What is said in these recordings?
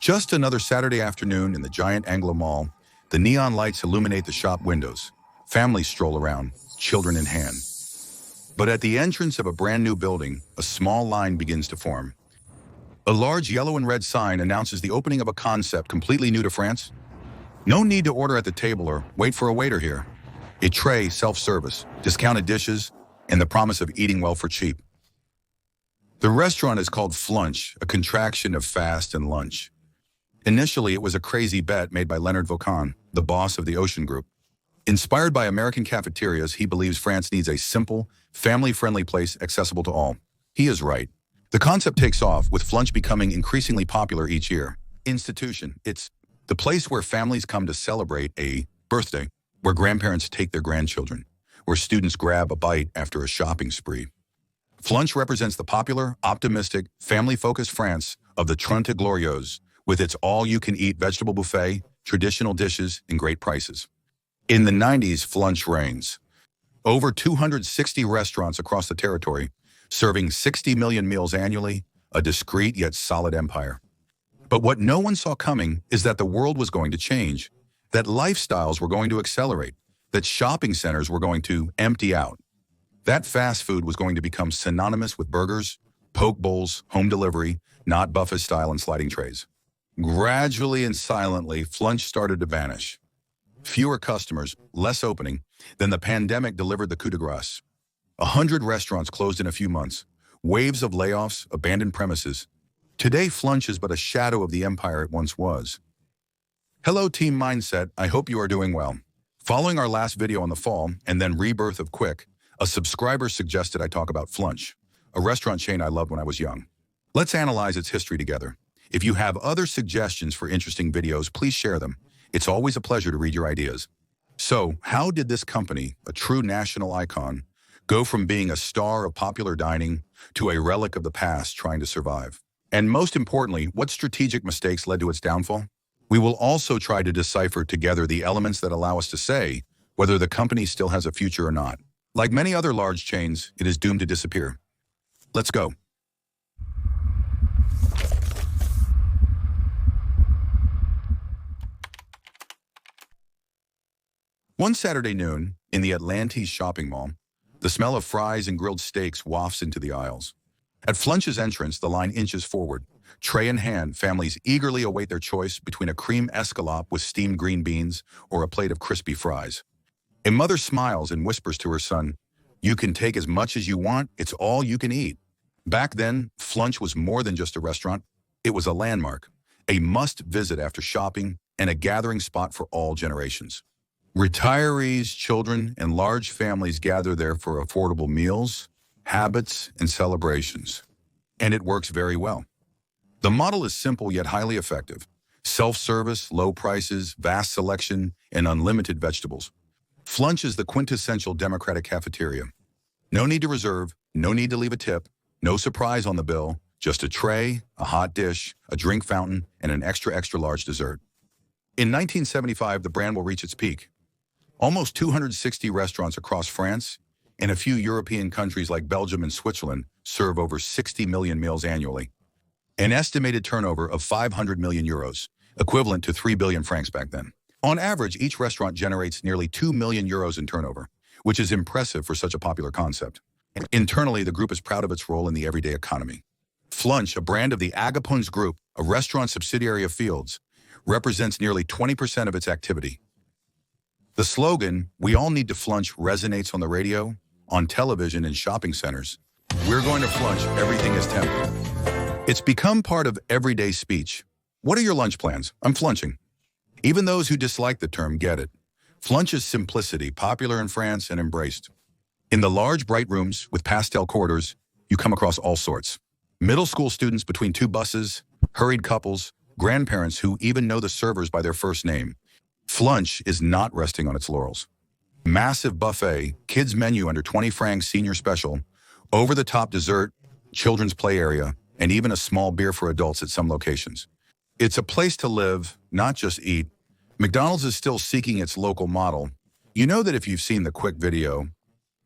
Just another Saturday afternoon in the giant Anglo Mall. The neon lights illuminate the shop windows. Families stroll around, children in hand. But at the entrance of a brand new building, a small line begins to form. A large yellow and red sign announces the opening of a concept completely new to France. No need to order at the table or wait for a waiter here. A tray, self-service, discounted dishes, and the promise of eating well for cheap. The restaurant is called Flunch, a contraction of fast and lunch. Initially, it was a crazy bet made by Leonard Vaucan, the boss of the Ocean Group. Inspired by American cafeterias, he believes France needs a simple, family-friendly place accessible to all. He is right. The concept takes off, with Flunch becoming increasingly popular each year. Institution. It's the place where families come to celebrate a birthday, where grandparents take their grandchildren, where students grab a bite after a shopping spree. Flunch represents the popular, optimistic, family-focused France of the Trente Glorieuses, with its all-you-can-eat vegetable buffet, traditional dishes, and great prices. In the 90s, Flunch reigns. Over 260 restaurants across the territory, serving 60 million meals annually, a discreet yet solid empire. But what no one saw coming is that the world was going to change, that lifestyles were going to accelerate, that shopping centers were going to empty out. That fast food was going to become synonymous with burgers, poke bowls, home delivery, not buffet style and sliding trays. Gradually and silently, Flunch started to vanish. Fewer customers, less opening, then the pandemic delivered the coup de grace. 100 restaurants closed in a few months, waves of layoffs, abandoned premises. Today, Flunch is but a shadow of the empire it once was. Hello, Team Mindset. I hope you are doing well. Following our last video on the fall and then rebirth of Quick, a subscriber suggested I talk about Flunch, a restaurant chain I loved when I was young. Let's analyze its history together. If you have other suggestions for interesting videos, please share them. It's always a pleasure to read your ideas. So, how did this company, a true national icon, go from being a star of popular dining to a relic of the past trying to survive? And most importantly, what strategic mistakes led to its downfall? We will also try to decipher together the elements that allow us to say whether the company still has a future or not. Like many other large chains, it is doomed to disappear. Let's go. One Saturday noon, in the Atlantis shopping mall, the smell of fries and grilled steaks wafts into the aisles. At Flunch's entrance, the line inches forward. Tray in hand, families eagerly await their choice between a cream escalope with steamed green beans or a plate of crispy fries. A mother smiles and whispers to her son, "You can take as much as you want, it's all you can eat." Back then, Flunch was more than just a restaurant. It was a landmark, a must-visit after shopping, and a gathering spot for all generations. Retirees, children, and large families gather there for affordable meals, habits, and celebrations. And it works very well. The model is simple yet highly effective. Self-service, low prices, vast selection, and unlimited vegetables. Flunch is the quintessential democratic cafeteria. No need to reserve, no need to leave a tip, no surprise on the bill, just a tray, a hot dish, a drink fountain, and an extra large dessert. In 1975, the brand will reach its peak. Almost 260 restaurants across France and a few European countries like Belgium and Switzerland serve over 60 million meals annually. An estimated turnover of 500 million euros, equivalent to 3 billion francs back then. On average, each restaurant generates nearly 2 million euros in turnover, which is impressive for such a popular concept. Internally, the group is proud of its role in the everyday economy. Flunch, a brand of the Agapons Group, a restaurant subsidiary of Fields, represents nearly 20% of its activity. The slogan, "We all need to Flunch," resonates on the radio, on television, and shopping centers. We're going to Flunch, everything is temple. It's become part of everyday speech. What are your lunch plans? I'm flunching. Even those who dislike the term get it. Flunch's simplicity, popular in France and embraced. In the large, bright rooms with pastel corridors, you come across all sorts. Middle school students between two buses, hurried couples, grandparents who even know the servers by their first name. Flunch is not resting on its laurels. Massive buffet, kids menu under 20 francs senior special, over-the-top dessert, children's play area, and even a small beer for adults at some locations. It's a place to live, not just eat. McDonald's is still seeking its local model. You know that if you've seen the Quick video.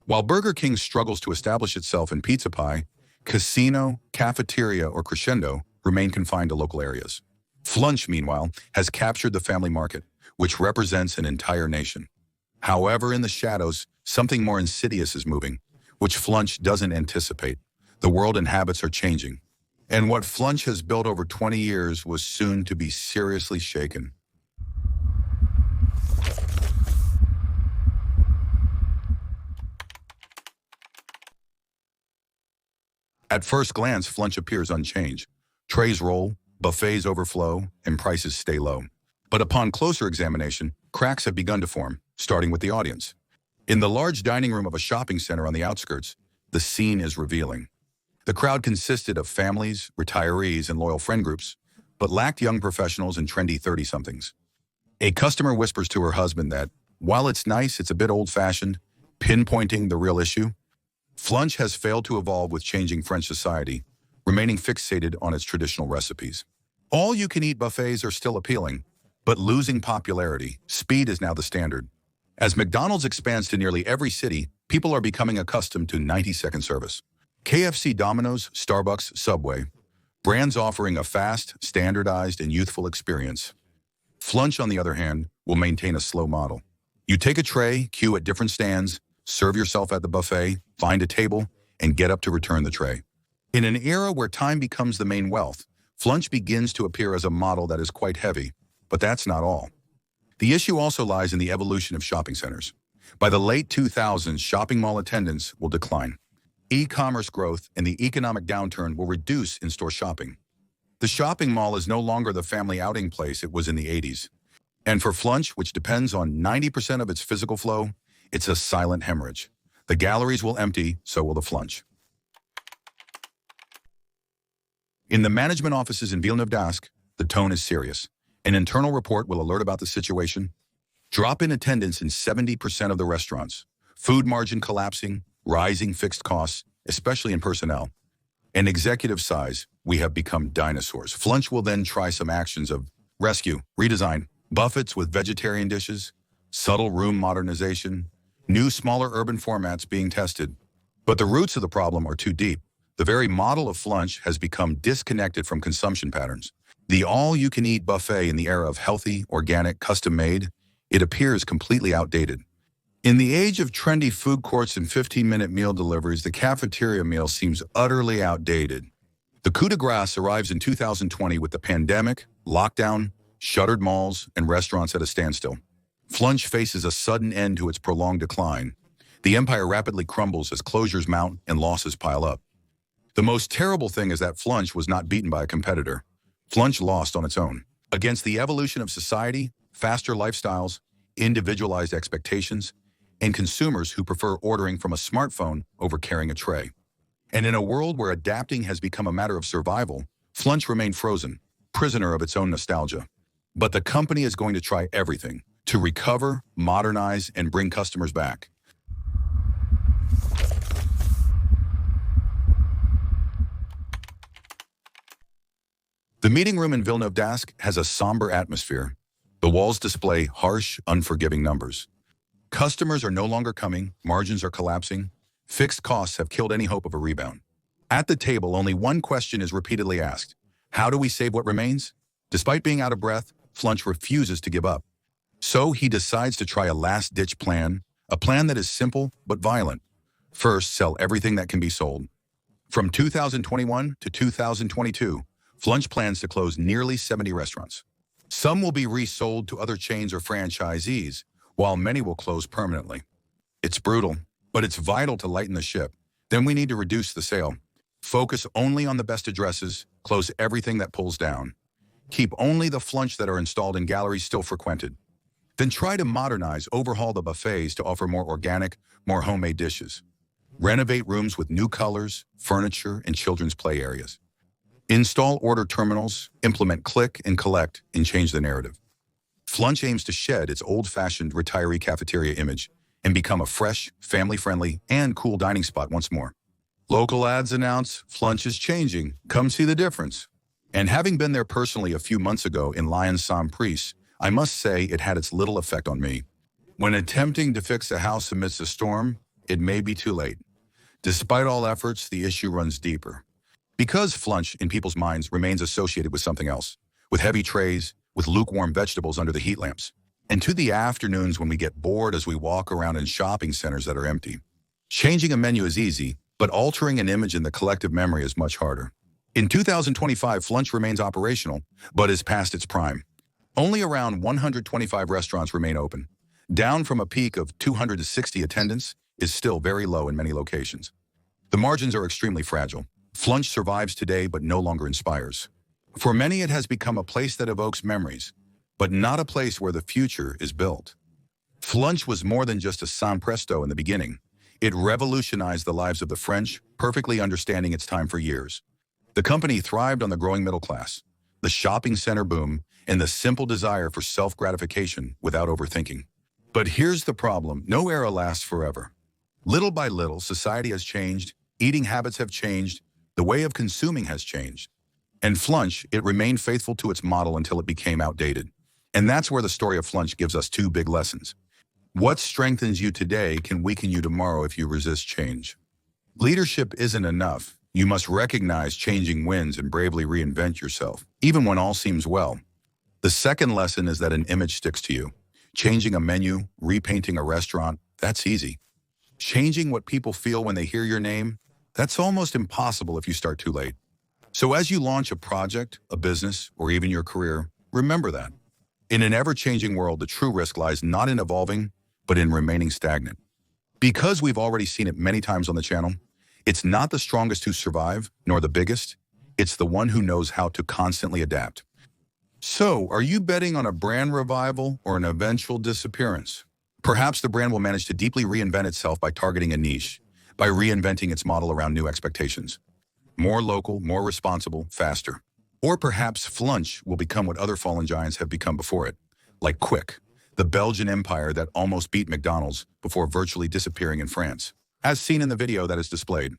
While Burger King struggles to establish itself in pizza pie, Casino, Cafeteria, or Crescendo remain confined to local areas. Flunch, meanwhile, has captured the family market, which represents an entire nation. However, in the shadows, something more insidious is moving, which Flunch doesn't anticipate. The world and habits are changing, and what Flunch has built over 20 years was soon to be seriously shaken. At first glance, Flunch appears unchanged. Trays roll, buffets overflow, and prices stay low. But upon closer examination, cracks have begun to form, starting with the audience. In the large dining room of a shopping center on the outskirts, the scene is revealing. The crowd consisted of families, retirees, and loyal friend groups, but lacked young professionals and trendy 30-somethings. A customer whispers to her husband that, while it's nice, it's a bit old-fashioned, pinpointing the real issue. Flunch has failed to evolve with changing French society, remaining fixated on its traditional recipes. All-you-can-eat buffets are still appealing, but losing popularity. Speed is now the standard. As McDonald's expands to nearly every city, people are becoming accustomed to 90-second service. KFC, Domino's, Starbucks, Subway, brands offering a fast, standardized, and youthful experience. Flunch, on the other hand, will maintain a slow model. You take a tray, queue at different stands, serve yourself at the buffet, find a table, and get up to return the tray. In an era where time becomes the main wealth, Flunch begins to appear as a model that is quite heavy, but that's not all. The issue also lies in the evolution of shopping centers. By the late 2000s, shopping mall attendance will decline. E-commerce growth and the economic downturn will reduce in-store shopping. The shopping mall is no longer the family outing place it was in the 80s. And for Flunch, which depends on 90% of its physical flow, it's a silent hemorrhage. The galleries will empty, so will the Flunch. In the management offices in Villeneuve-d'Ascq, the tone is serious. An internal report will alert about the situation. Drop in attendance in 70% of the restaurants. Food margin collapsing, rising fixed costs, especially in personnel. And executive size, we have become dinosaurs. Flunch will then try some actions of rescue, redesign, buffets with vegetarian dishes, subtle room modernization, new smaller urban formats being tested. But the roots of the problem are too deep. The very model of Flunch has become disconnected from consumption patterns. The all-you-can-eat buffet in the era of healthy, organic, custom-made, it appears completely outdated. In the age of trendy food courts and 15-minute meal deliveries, the cafeteria meal seems utterly outdated. The coup de grace arrives in 2020 with the pandemic, lockdown, shuttered malls, and restaurants at a standstill. Flunch faces a sudden end to its prolonged decline. The empire rapidly crumbles as closures mount and losses pile up. The most terrible thing is that Flunch was not beaten by a competitor. Flunch lost on its own. Against the evolution of society, faster lifestyles, individualized expectations, and consumers who prefer ordering from a smartphone over carrying a tray. And in a world where adapting has become a matter of survival, Flunch remained frozen, prisoner of its own nostalgia. But the company is going to try everything to recover, modernize, and bring customers back. The meeting room in Villeneuve-d'Ascq has a somber atmosphere. The walls display harsh, unforgiving numbers. Customers are no longer coming, margins are collapsing, fixed costs have killed any hope of a rebound. At the table, only one question is repeatedly asked. How do we save what remains? Despite being out of breath, Flunch refuses to give up. So he decides to try a last-ditch plan, a plan that is simple but violent. First, sell everything that can be sold. From 2021 to 2022, Flunch plans to close nearly 70 restaurants. Some will be resold to other chains or franchisees, while many will close permanently. It's brutal, but it's vital to lighten the ship. Then we need to reduce the sale. Focus only on the best addresses, close everything that pulls down. Keep only the Flunch that are installed in galleries still frequented. Then try to modernize, overhaul the buffets to offer more organic, more homemade dishes. Renovate rooms with new colors, furniture, and children's play areas. Install order terminals, implement click and collect, and change the narrative. Flunch aims to shed its old-fashioned retiree cafeteria image and become a fresh, family-friendly, and cool dining spot once more. Local ads announce, Flunch is changing, come see the difference. And having been there personally a few months ago in Lyon-Saint-Price, I must say it had its little effect on me. When attempting to fix a house amidst a storm, it may be too late. Despite all efforts, the issue runs deeper. Because Flunch, in people's minds, remains associated with something else, with heavy trays, with lukewarm vegetables under the heat lamps, and to the afternoons when we get bored as we walk around in shopping centers that are empty. Changing a menu is easy, but altering an image in the collective memory is much harder. In 2025, Flunch remains operational, but is past its prime. Only around 125 restaurants remain open. Down from a peak of 260 attendance is still very low in many locations. The margins are extremely fragile. Flunch survives today but no longer inspires. For many, it has become a place that evokes memories, but not a place where the future is built. Flunch was more than just a San Presto in the beginning. It revolutionized the lives of the French, perfectly understanding its time for years. The company thrived on the growing middle class, the shopping center boom, and the simple desire for self-gratification without overthinking. But here's the problem: no era lasts forever. Little by little, society has changed, eating habits have changed, the way of consuming has changed. And Flunch, it remained faithful to its model until it became outdated. And that's where the story of Flunch gives us two big lessons. What strengthens you today can weaken you tomorrow if you resist change. Leadership isn't enough. You must recognize changing winds and bravely reinvent yourself, even when all seems well. The second lesson is that an image sticks to you. Changing a menu, repainting a restaurant, that's easy. Changing what people feel when they hear your name, that's almost impossible if you start too late. So as you launch a project, a business, or even your career, remember that. In an ever-changing world, the true risk lies not in evolving, but in remaining stagnant. Because we've already seen it many times on the channel, it's not the strongest who survive, nor the biggest. It's the one who knows how to constantly adapt. So, are you betting on a brand revival or an eventual disappearance? Perhaps the brand will manage to deeply reinvent itself by targeting a niche, by reinventing its model around new expectations. More local, more responsible, faster. Or perhaps Flunch will become what other fallen giants have become before it, like Quick, the Belgian empire that almost beat McDonald's before virtually disappearing in France, as seen in the video that is displayed.